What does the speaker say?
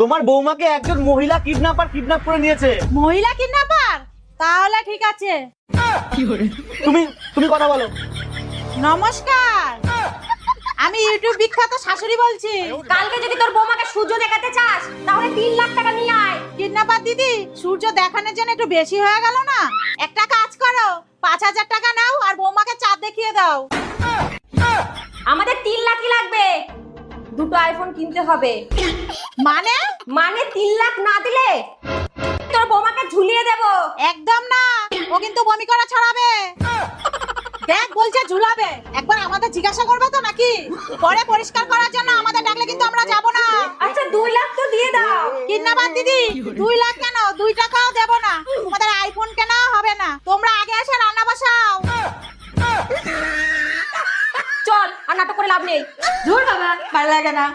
তোমার বৌমাকে একজন মহিলা কিডন্যাপ করে নিয়েছে। মহিলা কিডন্যাপার? তাহলে ঠিক আছে। তুমি তুমি কথা বলো। নমস্কার, আমি ইউটিউব বিখ্যাত শাশুড়ি বলছি। কালকে যদি তোর বৌমাকে সূর্য দেখাতে চাস তাহলে 3 লাখ টাকা নিয়ে আয়। কিডন্যাপার দিদি, সূর্য দেখানোর জন্য একটু বেশি হয়ে গেল না? একটা কাজ করো, 5,000 টাকা নাও আর বৌমাকে চাঁদ দেখিয়ে দাও। আমাদের 3 লাখই লাগবে। দুটো আইফোন কিনতে হবে। মানে? মানে 3 লাখ না দিলে তোর বৌমাকে ঝুলিয়ে দেব। একদম না, ও কিন্তু বমি করা ছড়াবে। দেখ বলছে ঝুলাবে, একবার আমাদের জিজ্ঞাসা করবে তো নাকি? পরে পরিষ্কার করার জন্য আমাদের ডাকলে কিন্তু আমরা যাব না। আচ্ছা 2 লাখ তো দিয়ে দাও। কিডন্যাপার দিদি, 2 লাখ কেন, 2 টাকাও দেব না। তোমাদের আইফোন কেনা হবে না, তোমরা আগে এসে রান্না বসাও। চল, আর নাটক করে লাভ নেই। ধুর বাবা, ভালো লাগে না।